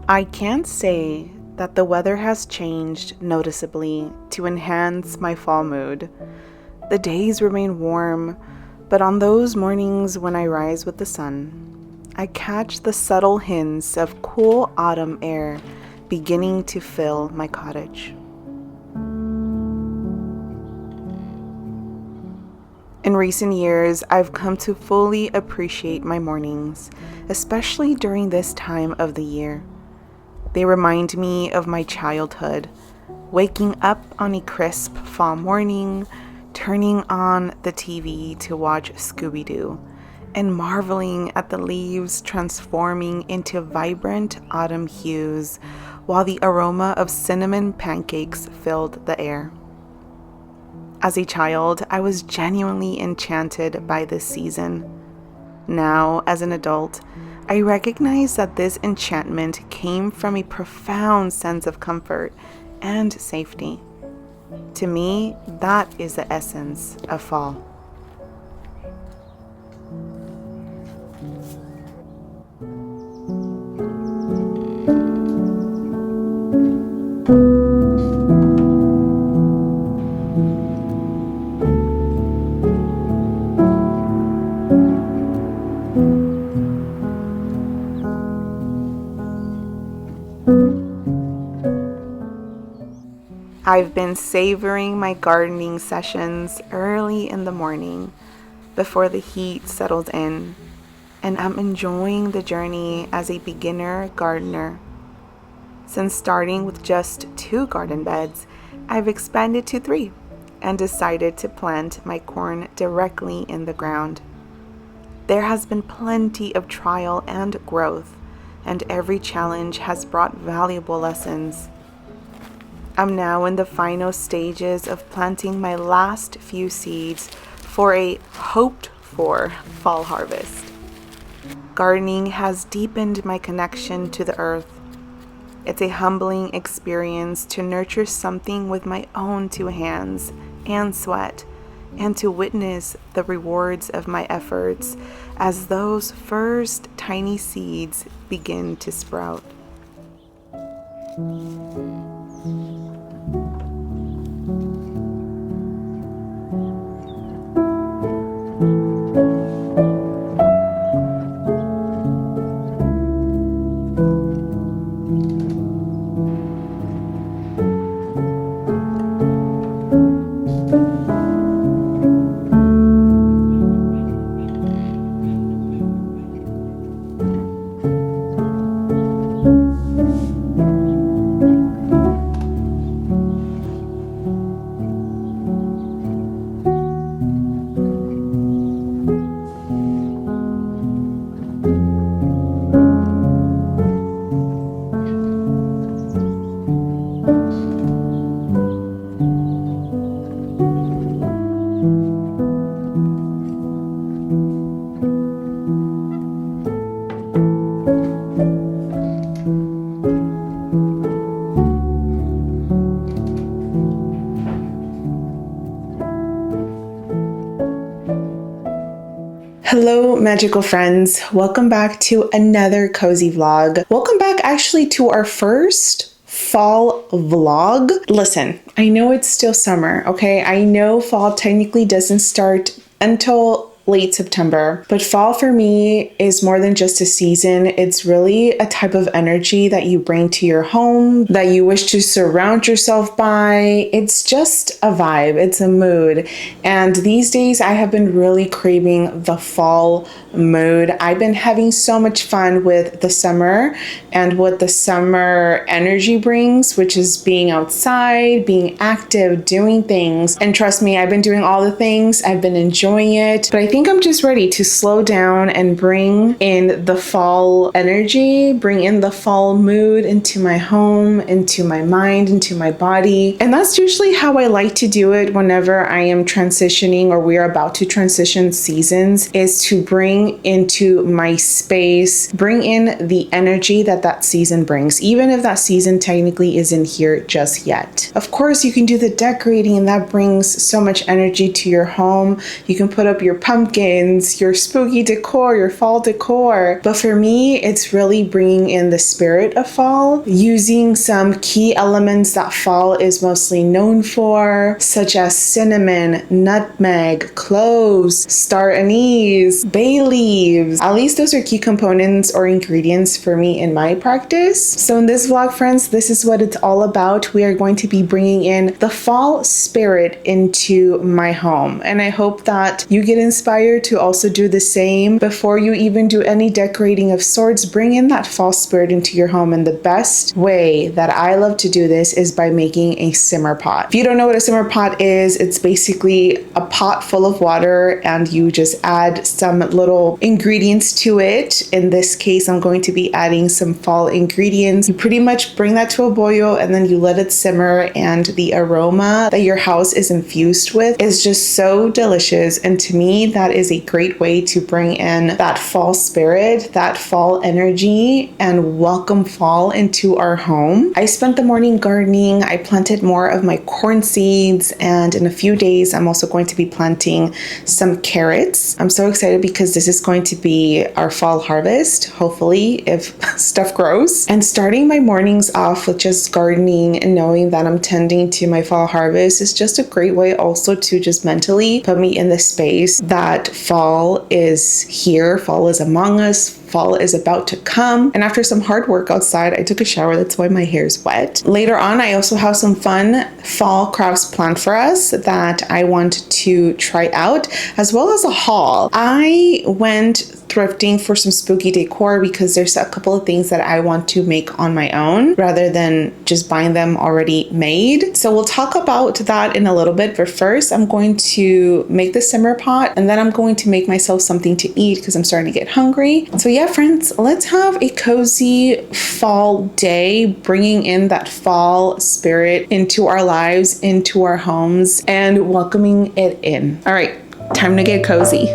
I can't say that the weather has changed noticeably to enhance my fall mood. The days remain warm, but on those mornings when I rise with the sun, I catch the subtle hints of cool autumn air beginning to fill my cottage. In recent years, I've come to fully appreciate my mornings, especially during this time of the year. They remind me of my childhood, waking up on a crisp fall morning, turning on the TV to watch Scooby-Doo, and marveling at the leaves transforming into vibrant autumn hues while the aroma of cinnamon pancakes filled the air. As a child, I was genuinely enchanted by this season. Now, as an adult, I recognize that this enchantment came from a profound sense of comfort and safety. To me, that is the essence of fall. I've been savoring my gardening sessions early in the morning before the heat settles in, and I'm enjoying the journey as a beginner gardener. Since starting with just 2 garden beds, I've expanded to 3 and decided to plant my corn directly in the ground. There has been plenty of trial and growth, and every challenge has brought valuable lessons. I'm now in the final stages of planting my last few seeds for a hoped-for fall harvest. Gardening has deepened my connection to the earth. It's a humbling experience to nurture something with my own 2 hands and sweat, and to witness the rewards of my efforts as those first tiny seeds begin to sprout. Hello, magical friends. Welcome back to another cozy vlog. Welcome back actually to our first fall vlog. Listen, I know it's still summer, okay? I know fall technically doesn't start until late September, but fall for me is more than just a season. It's really a type of energy that you bring to your home, that you wish to surround yourself by. It's just a vibe, it's a mood. And these days I have been really craving the fall mood. I've been having so much fun with the summer and what the summer energy brings, which is being outside, being active, doing things. And trust me, I've been doing all the things. I've been enjoying it, but I think I'm just ready to slow down and bring in the fall energy, bring in the fall mood into my home, into my mind, into my body. And that's usually how I like to do it whenever I am transitioning or we are about to transition seasons, is to bring into my space, bring in the energy that that season brings, even if that season technically isn't here just yet. Of course, you can do the decorating and that brings so much energy to your home. You can put up your pumpkin pumpkins, your spooky decor, your fall decor. But for me, it's really bringing in the spirit of fall, using some key elements that fall is mostly known for, such as cinnamon, nutmeg, cloves, star anise, bay leaves. At least those are key components or ingredients for me in my practice. So in this vlog, friends, this is what it's all about. We are going to be bringing in the fall spirit into my home. And I hope that you get inspired to also do the same. Before you even do any decorating of sorts, bring in that fall spirit into your home. And the best way that I love to do this is by making a simmer pot. If you don't know what a simmer pot is, it's basically a pot full of water and you just add some little ingredients to it. In this case, I'm going to be adding some fall ingredients. You pretty much bring that to a boil and then you let it simmer, and the aroma that your house is infused with is just so delicious. And to me, that is a great way to bring in that fall spirit, that fall energy, and welcome fall into our home. I spent the morning gardening. I planted more of my corn seeds, and in a few days, I'm also going to be planting some carrots. I'm so excited because this is going to be our fall harvest, hopefully, if stuff grows. And starting my mornings off with just gardening and knowing that I'm tending to my fall harvest is just a great way also to just mentally put me in the space that fall is here, fall is among us, fall is about to come. And after some hard work outside, I took a shower. That's why my hair is wet. Later on, I also have some fun fall crafts planned for us that I want to try out, as well as a haul. I went thrifting for some spooky decor because there's a couple of things that I want to make on my own rather than just buying them already made. So we'll talk about that in a little bit, but first I'm going to make the simmer pot and then I'm going to make myself something to eat because I'm starting to get hungry. So yeah, friends, let's have a cozy fall day, bringing in that fall spirit into our lives, into our homes, and welcoming it in. All right, time to get cozy.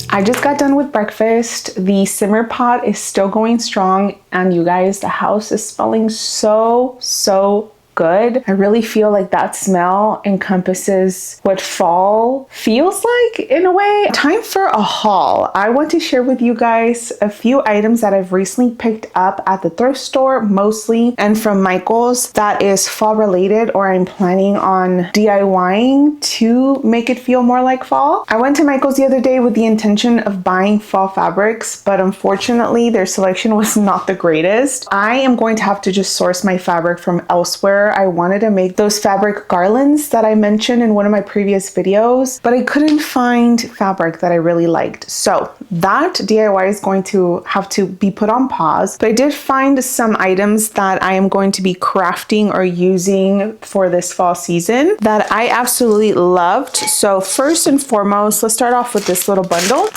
I just got done with breakfast. The simmer pot is still going strong, and you guys, the house is smelling so good. I really feel like that smell encompasses what fall feels like in a way. Time for a haul. I want to share with you guys a few items that I've recently picked up at the thrift store mostly, and from Michael's that is fall related, or I'm planning on DIYing to make it feel more like fall. I went to Michael's the other day with the intention of buying fall fabrics, but unfortunately their selection was not the greatest. I am going to have to just source my fabric from elsewhere sure I wanted to make those fabric garlands that I mentioned in one of my previous videos, but I couldn't find fabric that I really liked. So that DIY is going to have to be put on pause, but I did find some items that I am going to be crafting or using for this fall season that I absolutely loved. So first and foremost, let's start off with this little bundle.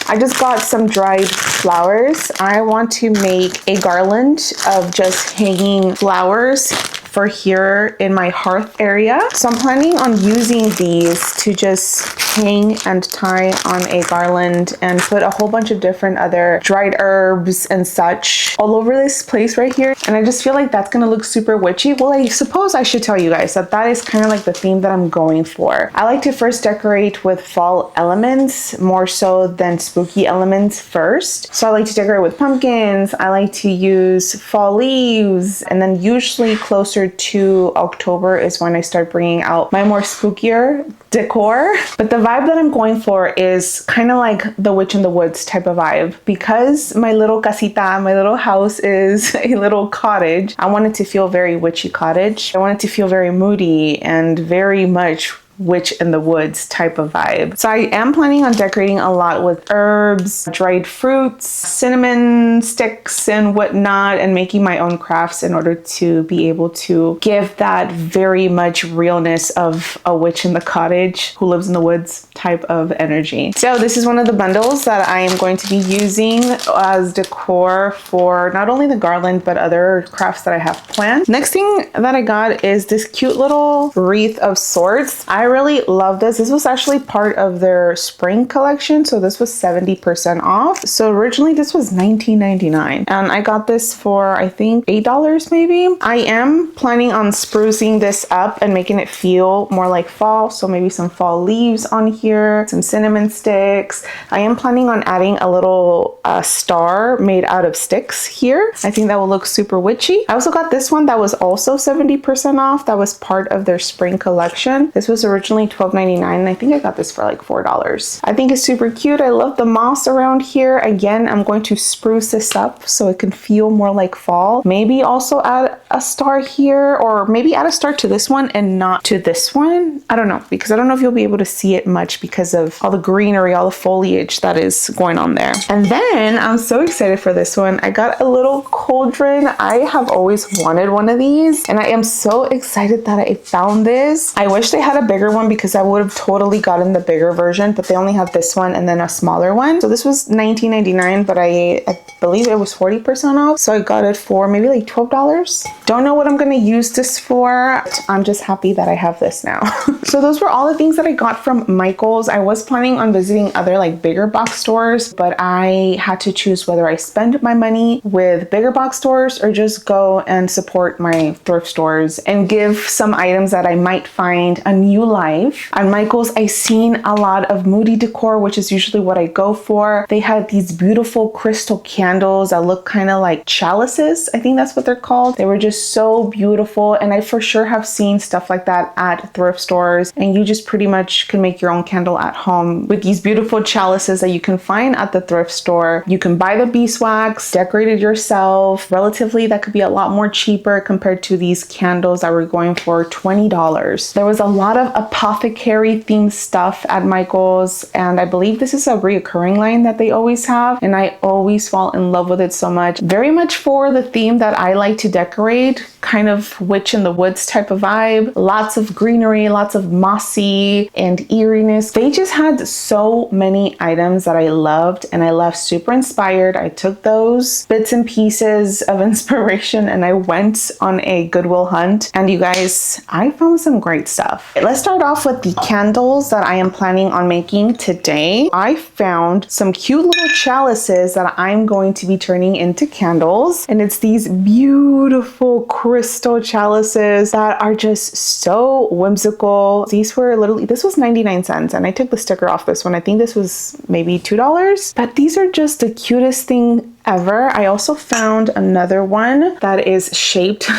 I just got some dried flowers. I want to make a garland of just hanging flowers for here in my hearth area. So I'm planning on using these to just hang and tie on a garland and put a whole bunch of different other dried herbs and such all over this place right here. And I just feel like that's gonna look super witchy. Well, I suppose I should tell you guys that that is kind of like the theme that I'm going for. I like to first decorate with fall elements more so than spooky elements first. So I like to decorate with pumpkins. I like to use fall leaves, and then usually closer to October is when I start bringing out my more spookier decor. But the vibe that I'm going for is kind of like the Witch in the Woods type of vibe. Because my little casita, my little house is a little cottage, I want it to feel very witchy cottage. I want it to feel very moody and very much Witch in the Woods type of vibe. So I am planning on decorating a lot with herbs, dried fruits, cinnamon sticks and whatnot, and making my own crafts in order to be able to give that very much realness of a witch in the cottage who lives in the woods type of energy. So this is one of the bundles that I am going to be using as decor for not only the garland but other crafts that I have planned. Next thing that I got is this cute little wreath of sorts. I really love this. This was actually part of their spring collection, so this was 70% off. So originally this was $19.99 and I got this for I think $8 maybe. I am planning on sprucing this up and making it feel more like fall, so maybe some fall leaves on here, some cinnamon sticks. I am planning on adding a little star made out of sticks here. I think that will look super witchy. I also got this one that was also 70% off. That was part of their spring collection. This was originally $12.99 and I think I got this for like $4. I think it's super cute. I love the moss around here. Again, I'm going to spruce this up so it can feel more like fall. Maybe also add a star here, or maybe add a star to this one and not to this one. I don't know, because I don't know if you'll be able to see it much because of all the greenery, all the foliage that is going on there. And then I'm so excited for this one. I got a little cauldron. I have always wanted one of these and I am so excited that I found this. I wish they had a bigger one because I would have totally gotten the bigger version, but they only have this one and then a smaller one. So this was $19.99, but I believe it was 40% off. So I got it for maybe like $12. Don't know what I'm going to use this for. I'm just happy that I have this now. So those were all the things that I got from Michael's. I was planning on visiting other like bigger box stores, but I had to choose whether I spend my money with bigger box stores or just go and support my thrift stores and give some items that I might find a new life. At Michael's, I seen a lot of moody decor, which is usually what I go for. They had these beautiful crystal candles that look kind of like chalices. I think that's what they're called. They were just so beautiful. And I for sure have seen stuff like that at thrift stores. And you just pretty much can make your own candle at home with these beautiful chalices that you can find at the thrift store. You can buy the beeswax, decorate it yourself. Relatively, that could be a lot more cheaper compared to these candles that were going for $20. There was a lot of apothecary themed stuff at Michael's, and I believe this is a reoccurring line that they always have, and I always fall in love with it so much. Very much for the theme that I like to decorate, kind of witch in the woods type of vibe. Lots of greenery, lots of mossy and eeriness. They just had so many items that I loved and I left super inspired. I took those bits and pieces of inspiration and I went on a Goodwill hunt, and you guys, I found some great stuff. Let's start off with the candles that I am planning on making today. I found some cute little chalices that I'm going to be turning into candles, and it's these beautiful crystal chalices that are just so whimsical. These were literally, this was 99 cents and I took the sticker off this one. I think this was maybe $2, but these are just the cutest thing ever. I also found another one that is shaped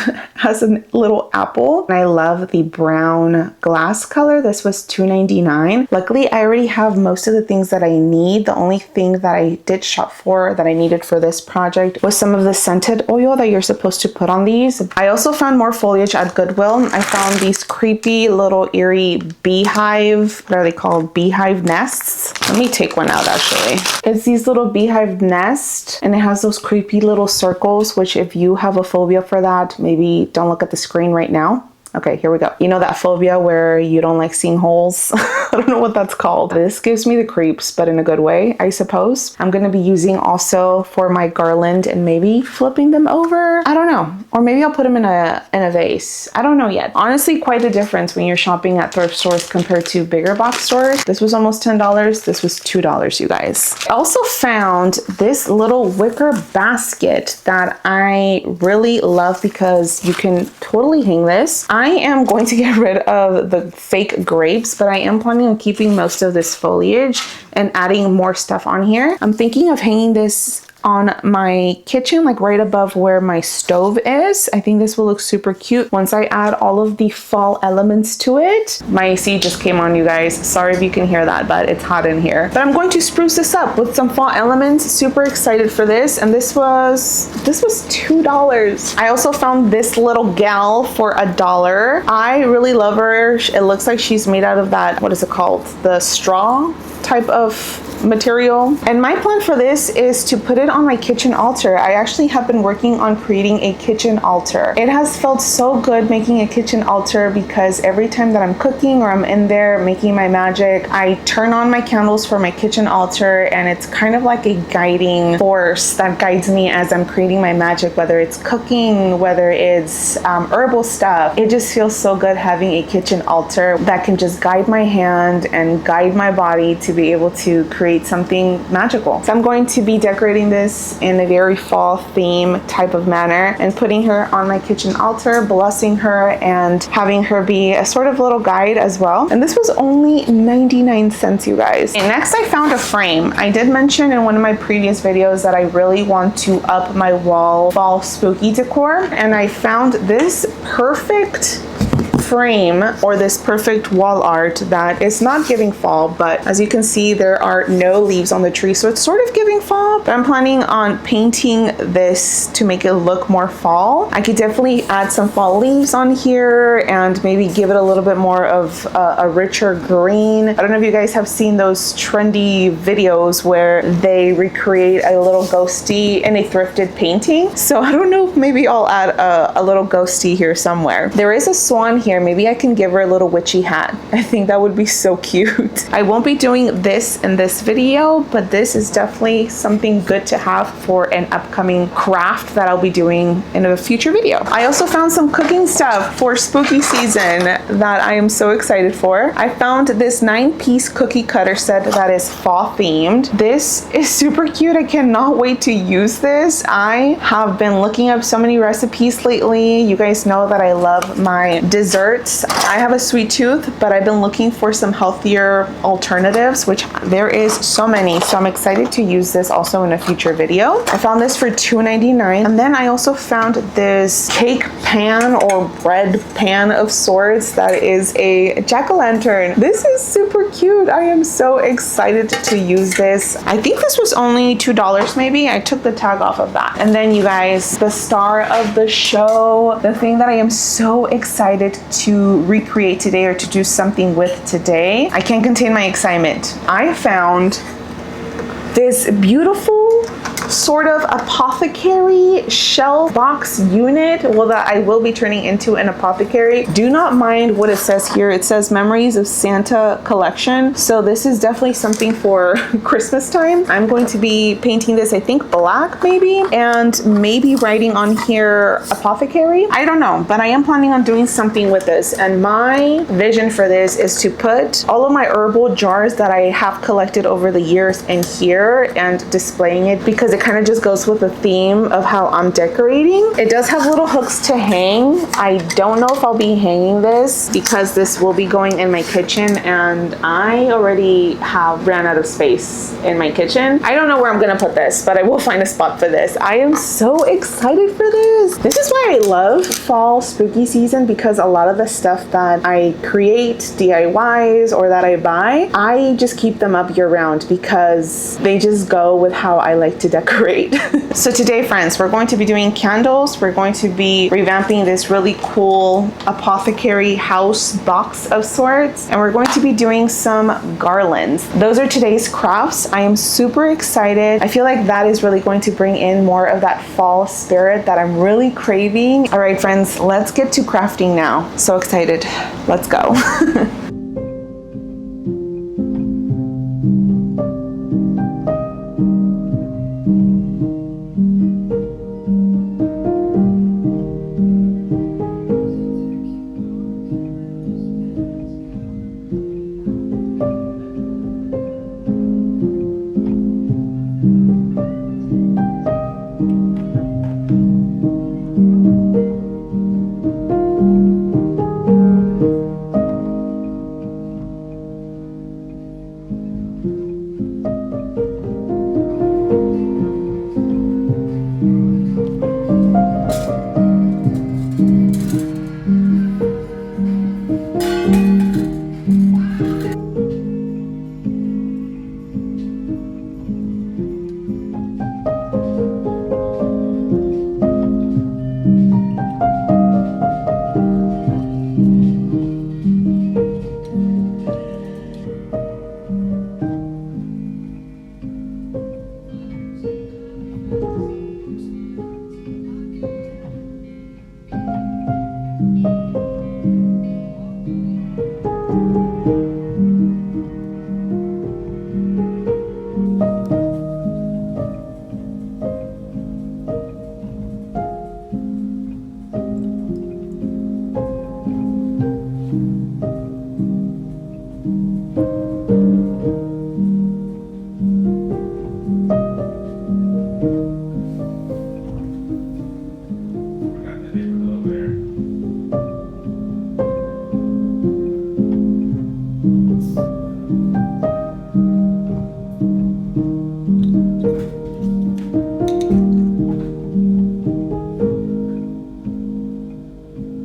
as a little apple. And I love the brown glass color. This was $2.99. Luckily, I already have most of the things that I need. The only thing that I did shop for that I needed for this project was some of the scented oil that you're supposed to put on these. I also found more foliage at Goodwill. I found these creepy little eerie beehive, what are they called? Beehive nests. Let me take one out actually. It's these little beehive nests and it has those creepy little circles, which if you have a phobia for that, maybe don't look at the screen right now. Okay, here we go. You know that phobia where you don't like seeing holes? I don't know what that's called. This gives me the creeps, but in a good way, I suppose. I'm gonna be using also for my garland and maybe flipping them over. I don't know. Or maybe I'll put them in a vase. I don't know yet. Honestly, quite a difference when you're shopping at thrift stores compared to bigger box stores. This was almost $10. This was $2, you guys. I also found this little wicker basket that I really love because you can totally hang this. I am going to get rid of the fake grapes, but I am planning on keeping most of this foliage and adding more stuff on here. I'm thinking of hanging this on my kitchen, like right above where my stove is. I think this will look super cute once I add all of the fall elements to it. My AC just came on, you guys. Sorry if you can hear that, but it's hot in here. But I'm going to spruce this up with some fall elements. Super excited for this. And this was $2. I also found this little gal for $1. I really love her. It looks like she's made out of that, what is it called? The straw type of material. And my plan for this is to put it on my kitchen altar. I actually have been working on creating a kitchen altar. It has felt so good making a kitchen altar because every time that I'm cooking or I'm in there making my magic, I turn on my candles for my kitchen altar and it's kind of like a guiding force that guides me as I'm creating my magic, whether it's cooking, whether it's herbal stuff. It just feels so good having a kitchen altar that can just guide my hand and guide my body to be able to create something magical. So I'm going to be decorating this in a very fall theme type of manner and putting her on my kitchen altar, blessing her and having her be a sort of little guide as well. And this was only 99 cents, you guys. And next I found a frame. I did mention in one of my previous videos that I really want to up my wall fall spooky decor, and I found this perfect frame or this perfect wall art that is not giving fall, but as you can see there are no leaves on the tree, so it's sort of giving fall. But I'm planning on painting this to make it look more fall. I could definitely add some fall leaves on here and maybe give it a little bit more of a richer green. I don't know if you guys have seen those trendy videos where they recreate a little ghosty in a thrifted painting, so I don't know if maybe I'll add a little ghosty here somewhere. There is a swan here. Maybe I can give her a little witchy hat. I think that would be so cute. I won't be doing this in this video, but this is definitely something good to have for an upcoming craft that I'll be doing in a future video. I also found some cooking stuff for spooky season that I am so excited for. I found this 9-piece cookie cutter set that is fall themed. This is super cute. I cannot wait to use this. I have been looking up so many recipes lately. You guys know that I love my desserts. I have a sweet tooth, but I've been looking for some healthier alternatives, which there is so many. So I'm excited to use this also in a future video. I found this for $2.99. And then I also found this cake pan or bread pan of sorts that is a jack-o'-lantern. This is super cute. I am so excited to use this. I think this was only $2 maybe. I took the tag off of that. And then you guys, the star of the show, the thing that I am so excited to recreate today or to do something with today. I can't contain my excitement. I found this beautiful sort of apothecary shelf box unit, well, that I will be turning into an apothecary. Do not mind what it says here. It says Memories of Santa Collection. So this is definitely something for Christmas time. I'm going to be painting this, I think black maybe, and maybe writing on here apothecary. I don't know, but I am planning on doing something with this. And my vision for this is to put all of my herbal jars that I have collected over the years in here and displaying it, because it kind of just goes with the theme of how I'm decorating. It does have little hooks to hang. I don't know if I'll be hanging this because this will be going in my kitchen, and I already have ran out of space in my kitchen. I don't know where I'm gonna put this, but I will find a spot for this. I am so excited for this. This is why I love fall spooky season, because a lot of the stuff that I create, DIYs, or that I buy, I just keep them up year round because they just go with how I like to decorate. So today, friends, we're going to be doing candles. We're going to be revamping this really cool apothecary house box of sorts, and we're going to be doing some garlands. Those are today's crafts. I am super excited. I feel like that is really going to bring in more of that fall spirit that I'm really craving. All right, friends, let's get to crafting now. So excited. Let's go.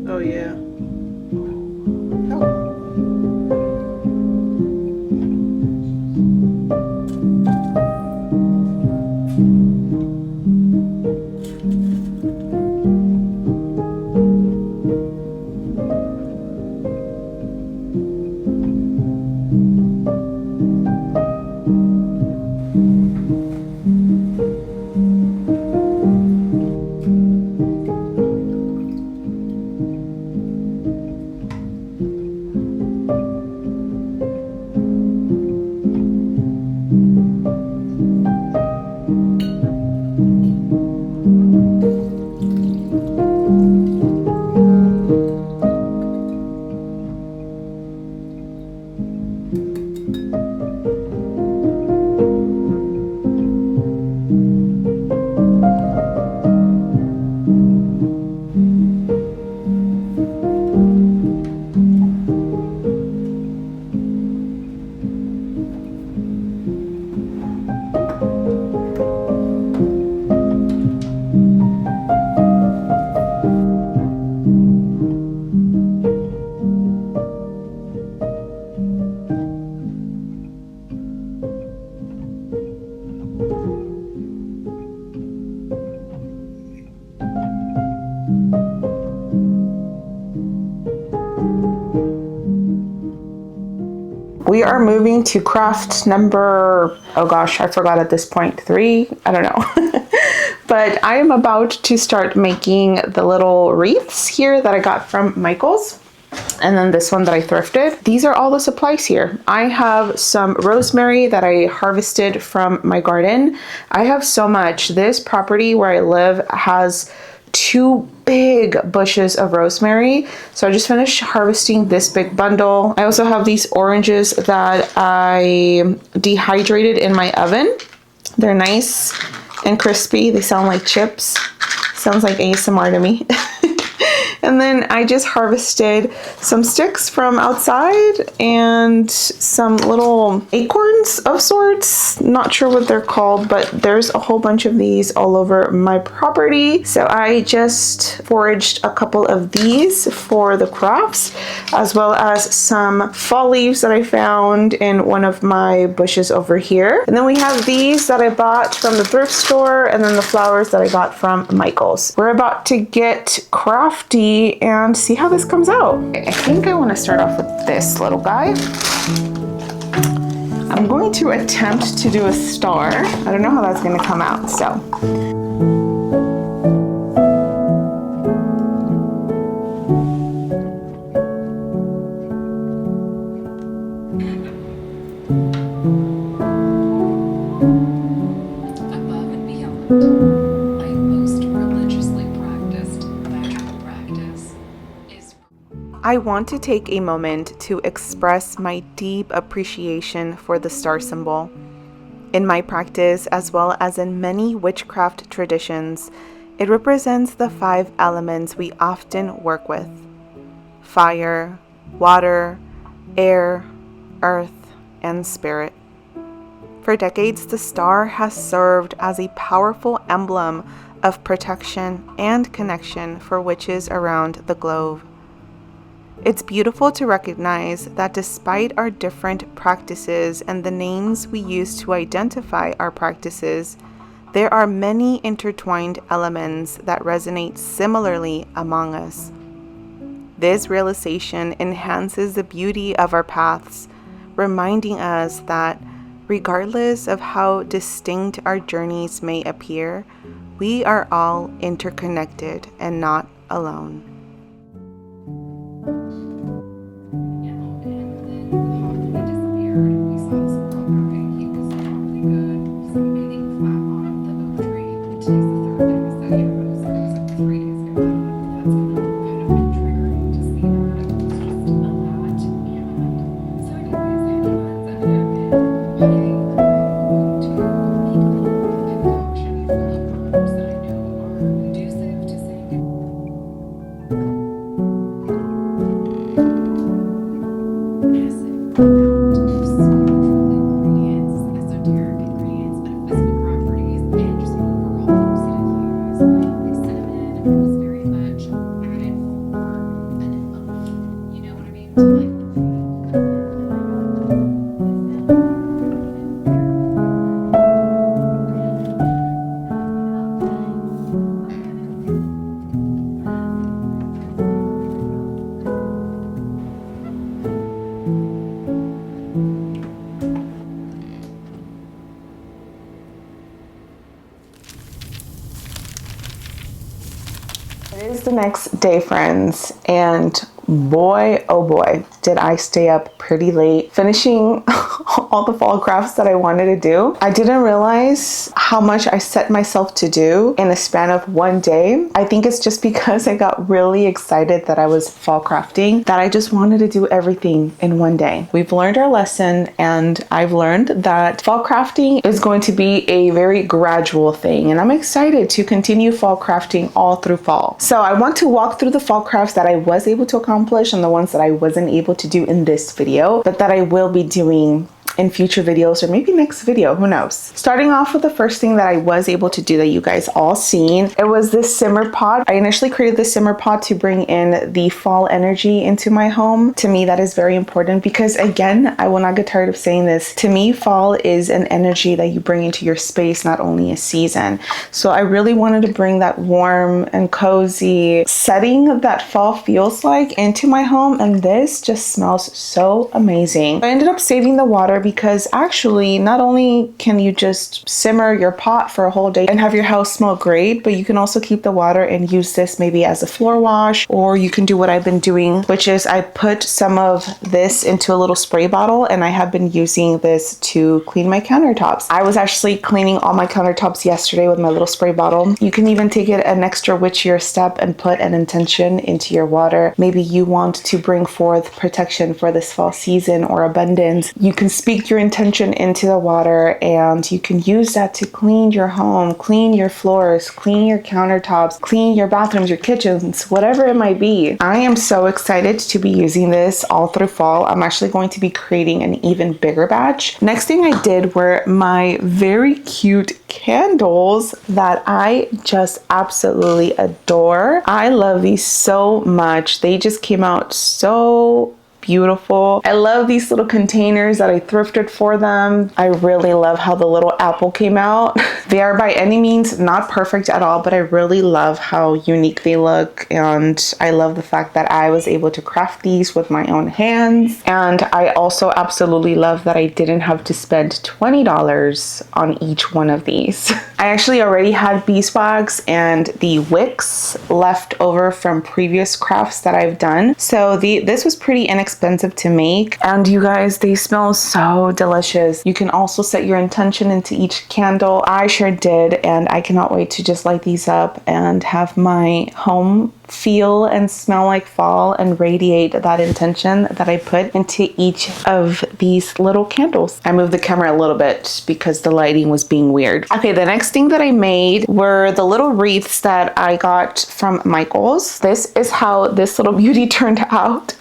Oh yeah. We are moving to craft number, oh gosh, I forgot at this point, 3, I don't know. But I am about to start making the little wreaths here that I got from Michael's. And then this one that I thrifted. These are all the supplies here. I have some rosemary that I harvested from my garden. I have so much. This property where I live has 2 big bushes of rosemary. So I just finished harvesting this big bundle. I also have these oranges that I dehydrated in my oven. They're nice and crispy. They sound like chips. Sounds like ASMR to me. And then I just harvested some sticks from outside and some little acorns of sorts. Not sure what they're called, but there's a whole bunch of these all over my property. So I just foraged a couple of these for the crafts, as well as some fall leaves that I found in one of my bushes over here. And then we have these that I bought from the thrift store, and then the flowers that I got from Michael's. We're about to get crafty and see how this comes out. I think I want to start off with this little guy. I'm going to attempt to do a star. I don't know how that's going to come out, so. Above and beyond. I want to take a moment to express my deep appreciation for the star symbol. In my practice, as well as in many witchcraft traditions, it represents the 5 elements we often work with: fire, water, air, earth, and spirit. For decades, the star has served as a powerful emblem of protection and connection for witches around the globe. It's beautiful to recognize that despite our different practices and the names we use to identify our practices, there are many intertwined elements that resonate similarly among us. This realization enhances the beauty of our paths, reminding us that regardless of how distinct our journeys may appear, we are all interconnected and not alone. It is the next day, friends, and boy, oh boy, did I stay up pretty late finishing all the fall crafts that I wanted to do. I didn't realize how much I set myself to do in a span of one day. I think it's just because I got really excited that I was fall crafting that I just wanted to do everything in one day. We've learned our lesson, and I've learned that fall crafting is going to be a very gradual thing, and I'm excited to continue fall crafting all through fall. So I want to walk through the fall crafts that I was able to accomplish and the ones that I wasn't able to do in this video, but that I will be doing in future videos, or maybe next video, who knows. Starting off with the first thing that I was able to do that you guys all seen, it was this simmer pot. I initially created this simmer pot to bring in the fall energy into my home. To me, that is very important because, again, I will not get tired of saying this. To me, fall is an energy that you bring into your space, not only a season. So I really wanted to bring that warm and cozy setting that fall feels like into my home, and this just smells so amazing. I ended up saving the water because actually not only can you just simmer your pot for a whole day and have your house smell great, but you can also keep the water and use this maybe as a floor wash, or you can do what I've been doing, which is I put some of this into a little spray bottle, and I have been using this to clean my countertops. I was actually cleaning all my countertops yesterday with my little spray bottle. You can even take it an extra witchier step and put an intention into your water. Maybe you want to bring forth protection for this fall season or abundance. You can speak speak your intention into the water, and you can use that to clean your home, clean your floors, clean your countertops, clean your bathrooms, your kitchens, whatever it might be. I am so excited to be using this all through fall. I'm actually going to be creating an even bigger batch. Next thing I did were my very cute candles that I just absolutely adore. I love these so much. They just came out so beautiful. I love these little containers that I thrifted for them. I really love how the little apple came out. They are by any means not perfect at all, but I really love how unique they look, and I love the fact that I was able to craft these with my own hands. And I also absolutely love that I didn't have to spend $20 on each one of these. I actually already had beeswax and the wicks left over from previous crafts that I've done, so this was pretty inexpensive to make, and you guys, they smell so delicious. You can also set your intention into each candle. I sure did, and I cannot wait to just light these up and have my home feel and smell like fall and radiate that intention that I put into each of these little candles. I moved the camera a little bit because the lighting was being weird. Okay, the next thing that I made were the little wreaths that I got from Michael's. This is how this little beauty turned out.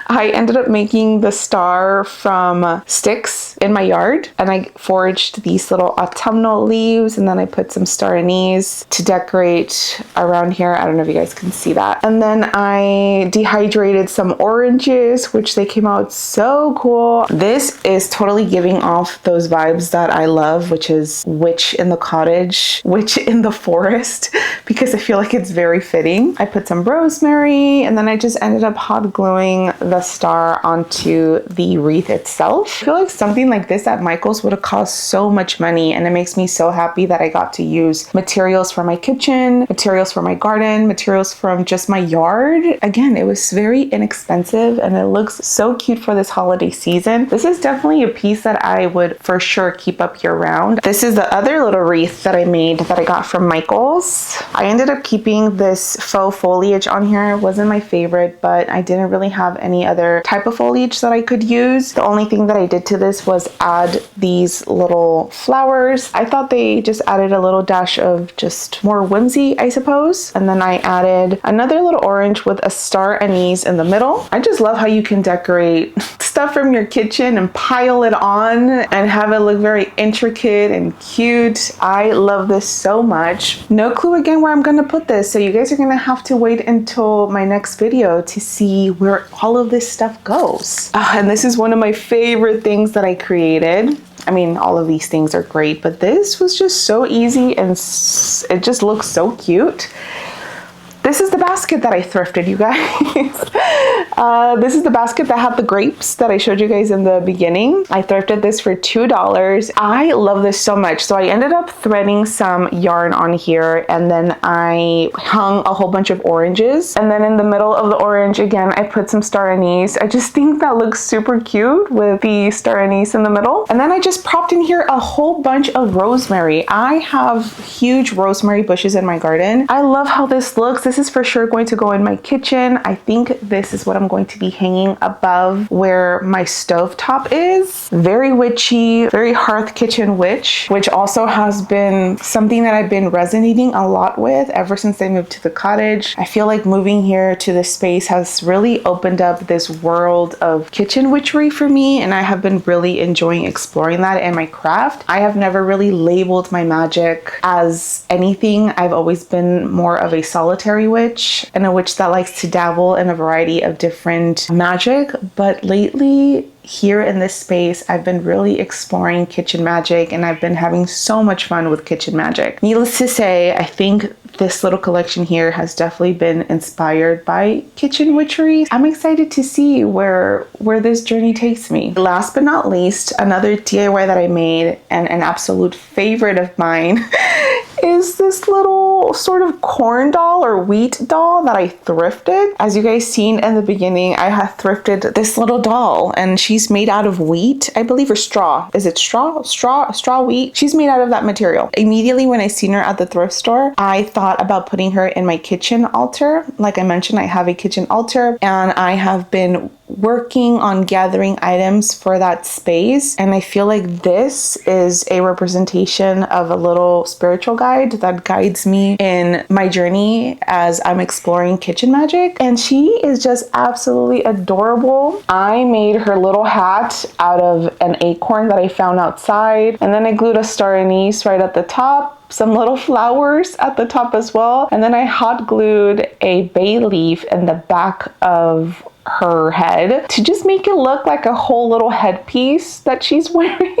I ended up making the star from sticks in my yard, and I foraged these little autumnal leaves, and then I put some star anise to decorate around here. I don't know if you guys can see that. And then I dehydrated some oranges, which they came out so cool. This is totally giving off those vibes that I love, which is witch in the cottage, witch in the forest, because I feel like it's very fitting. I put some rosemary, and then I just ended up hot gluing the star onto the wreath itself. I feel like something like this at Michael's would have cost so much money, and it makes me so happy that I got to use materials for my kitchen, materials for my garden, materials from just my yard. Again, it was very inexpensive, and it looks so cute for this holiday season. This is definitely a piece that I would for sure keep up year round. This is the other little wreath that I made that I got from Michael's. I ended up keeping this faux foliage on here. It wasn't my favorite, but I didn't really have any other type of foliage that I could use. The only thing that I did to this was add these little flowers. I thought they just added a little dash of just more whimsy, I suppose. And then I added another little orange with a star anise in the middle. I just love how you can decorate stuff from your kitchen and pile it on and have it look very intricate and cute. I love this so much. No clue again where I'm gonna put this, so you guys are gonna have to wait until my next video to see where all of this stuff goes. And this is one of my favorite things that I created. I mean, all of these things are great, but this was just so easy, and it just looks so cute. This is the basket that I thrifted, you guys. This is the basket that had the grapes that I showed you guys in the beginning. I thrifted this for $2. I love this so much. So I ended up threading some yarn on here, and then I hung a whole bunch of oranges. And then in the middle of the orange, again, I put some star anise. I just think that looks super cute with the star anise in the middle. And then I just propped in here a whole bunch of rosemary. I have huge rosemary bushes in my garden. I love how this looks. This is for sure going to go in my kitchen. I think this is what I'm going to be hanging above where my stovetop is. Very witchy, very hearth kitchen witch, which also has been something that I've been resonating a lot with ever since I moved to the cottage. I feel like moving here to this space has really opened up this world of kitchen witchery for me, and I have been really enjoying exploring that in my craft. I have never really labeled my magic as anything. I've always been more of a solitary witch, and a witch that likes to dabble in a variety of different magic. But lately, here in this space, I've been really exploring kitchen magic, and I've been having so much fun with kitchen magic. Needless to say, I think this little collection here has definitely been inspired by kitchen witchery. I'm excited to see where this journey takes me. Last but not least, another DIY that I made, and an absolute favorite of mine, is this little sort of corn doll or wheat doll that I thrifted. As you guys seen in the beginning, I had thrifted this little doll, and she's made out of wheat, I believe, or straw. Is it straw? Straw wheat? She's made out of that material. Immediately when I seen her at the thrift store, I thought about putting her in my kitchen altar. Like I mentioned, I have a kitchen altar, and I have been working on gathering items for that space, and I feel like this is a representation of a little spiritual guide that guides me in my journey as I'm exploring kitchen magic. And she is just absolutely adorable. I made her little hat out of an acorn that I found outside, and then I glued a star anise right at the top, some little flowers at the top as well, and then I hot glued a bay leaf in the back of her head to just make it look like a whole little headpiece that she's wearing.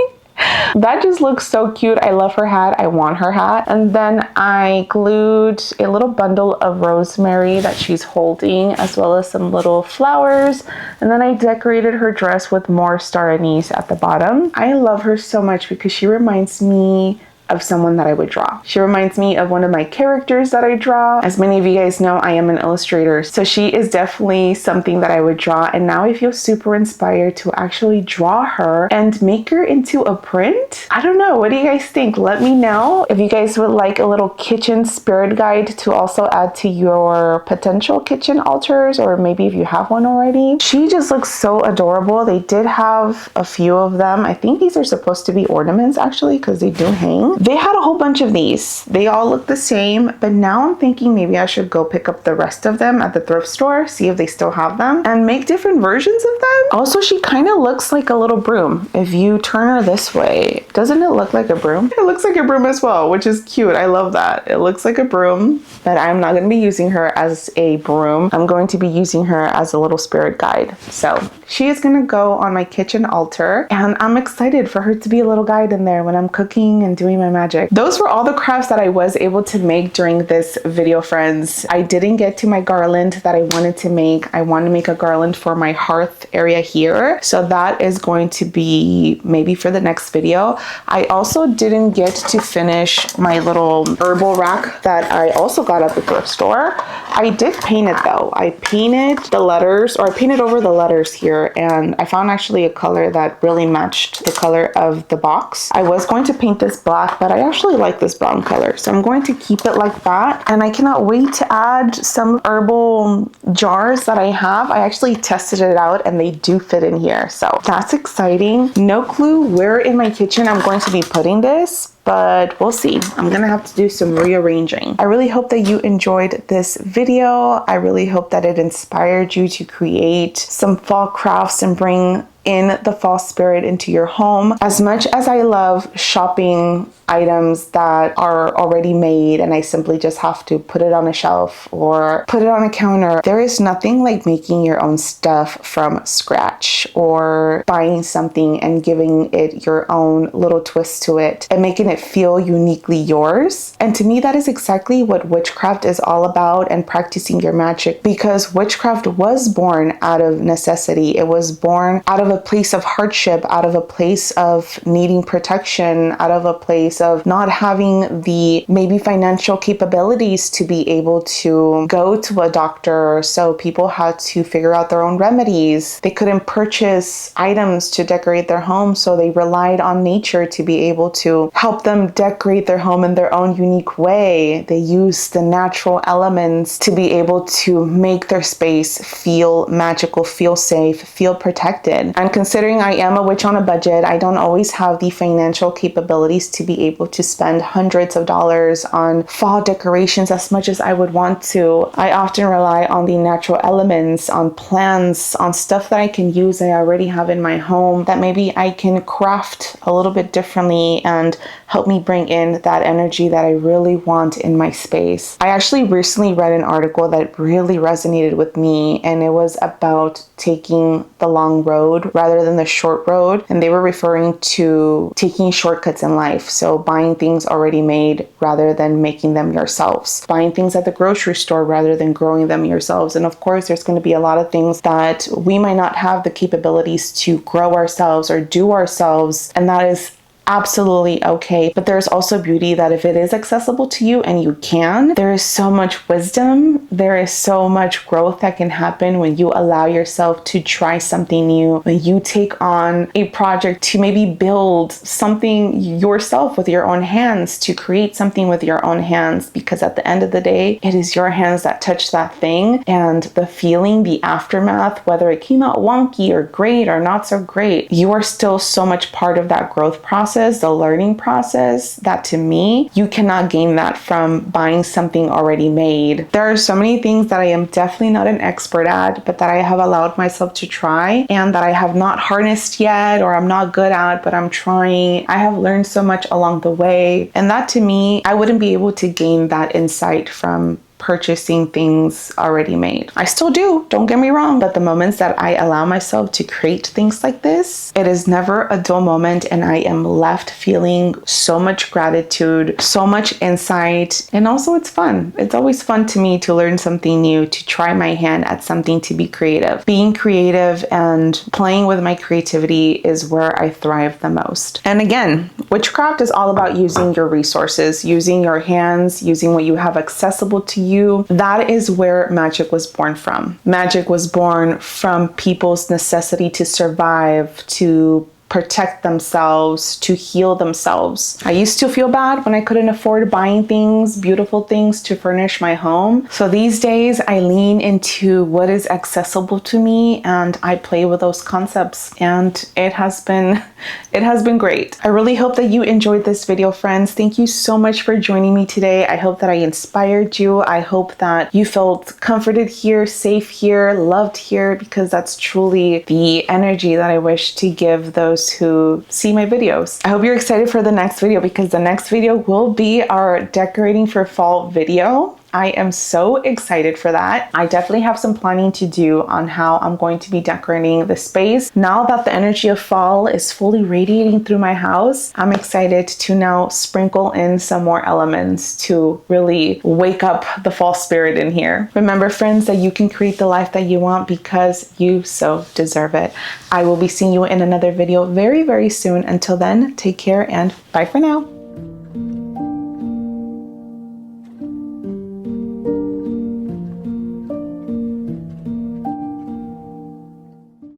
That just looks so cute. I love her hat. I want her hat. And then I glued a little bundle of rosemary that she's holding, as well as some little flowers. And then I decorated her dress with more star anise at the bottom. I love her so much because she reminds me of someone that I would draw. She reminds me of one of my characters that I draw. As many of you guys know, I am an illustrator, so she is definitely something that I would draw, and now I feel super inspired to actually draw her and make her into a print. I don't know, what do you guys think? Let me know if you guys would like a little kitchen spirit guide to also add to your potential kitchen altars, or maybe if you have one already. She just looks so adorable. They did have a few of them. I think these are supposed to be ornaments actually, because they do hang. They had a whole bunch of these. They all look the same, but now I'm thinking maybe I should go pick up the rest of them at the thrift store, see if they still have them, and make different versions of them. Also, she kind of looks like a little broom. If you turn her this way, doesn't it look like a broom? It looks like a broom as well, which is cute. I love that. It looks like a broom, but I'm not going to be using her as a broom. I'm going to be using her as a little spirit guide. So she is going to go on my kitchen altar, and I'm excited for her to be a little guide in there when I'm cooking and doing my magic. Those were all the crafts that I was able to make during this video, friends. I didn't get to my garland that I wanted to make. I want to make a garland for my hearth area here, so that is going to be maybe for the next video. I also didn't get to finish my little herbal rack that I also got at the thrift store. I did paint it though. I painted the letters, or I painted over the letters here, and I found actually a color that really matched the color of the box. I was going to paint this black, but I actually like this brown color, so I'm going to keep it like that. And I cannot wait to add some herbal jars that I have. I actually tested it out and they do fit in here, so that's exciting. No clue where in my kitchen I'm going to be putting this, but we'll see. I'm gonna have to do some rearranging. I really hope that you enjoyed this video. I really hope that it inspired you to create some fall crafts and bring in the fall spirit into your home. As much as I love shopping items that are already made and I simply just have to put it on a shelf or put it on a counter, there is nothing like making your own stuff from scratch, or buying something and giving it your own little twist to it and making it feel uniquely yours. And to me, that is exactly what witchcraft is all about, and practicing your magic, because witchcraft was born out of necessity. It was born out of a place of hardship, out of a place of needing protection, out of a place of not having the maybe financial capabilities to be able to go to a doctor. So people had to figure out their own remedies. They couldn't purchase items to decorate their home, so they relied on nature to be able to help them decorate their home in their own unique way. They used the natural elements to be able to make their space feel magical, feel safe, feel protected. And considering I am a witch on a budget, I don't always have the financial capabilities to be able to spend hundreds of dollars on fall decorations as much as I would want to. I often rely on the natural elements, on plants, on stuff that I can use that I already have in my home that maybe I can craft a little bit differently and help me bring in that energy that I really want in my space. I actually recently read an article that really resonated with me, and it was about taking the long road rather than the short road. And they were referring to taking shortcuts in life. So buying things already made rather than making them yourselves. Buying things at the grocery store rather than growing them yourselves. And of course, there's going to be a lot of things that we might not have the capabilities to grow ourselves or do ourselves. And that is absolutely okay. But there's also beauty that if it is accessible to you and you can, there is so much wisdom, there is so much growth that can happen when you allow yourself to try something new, when you take on a project to maybe build something yourself with your own hands, to create something with your own hands, because at the end of the day, it is your hands that touch that thing, and the feeling, the aftermath, whether it came out wonky or great or not so great, you are still so much part of that growth process, the learning process, that to me, you cannot gain that from buying something already made. There are so many things that I am definitely not an expert at, but that I have allowed myself to try and that I have not harnessed yet, or I'm not good at, but I'm trying. I have learned so much along the way. And that to me, I wouldn't be able to gain that insight from purchasing things already made. I still do, don't get me wrong, but the moments that I allow myself to create things like this, it is never a dull moment, and I am left feeling so much gratitude, so much insight, and also it's fun. It's always fun to me to learn something new, to try my hand at something, to be creative. Being creative and playing with my creativity is where I thrive the most. And again, witchcraft is all about using your resources, using your hands, using what you have accessible to you. That is where magic was born from. Magic was born from people's necessity to survive, to protect themselves, to heal themselves. I used to feel bad when I couldn't afford buying things, beautiful things to furnish my home. So these days I lean into what is accessible to me and I play with those concepts, and it has been great. I really hope that you enjoyed this video, friends. Thank you so much for joining me today. I hope that I inspired you. I hope that you felt comforted here, safe here, loved here, because that's truly the energy that I wish to give those who see my videos. I hope you're excited for the next video, because the next video will be our decorating for fall video. I am so excited for that. I definitely have some planning to do on how I'm going to be decorating the space. Now that the energy of fall is fully radiating through my house, I'm excited to now sprinkle in some more elements to really wake up the fall spirit in here. Remember, friends, that you can create the life that you want because you so deserve it. I will be seeing you in another video very, very soon. Until then, take care and bye for now.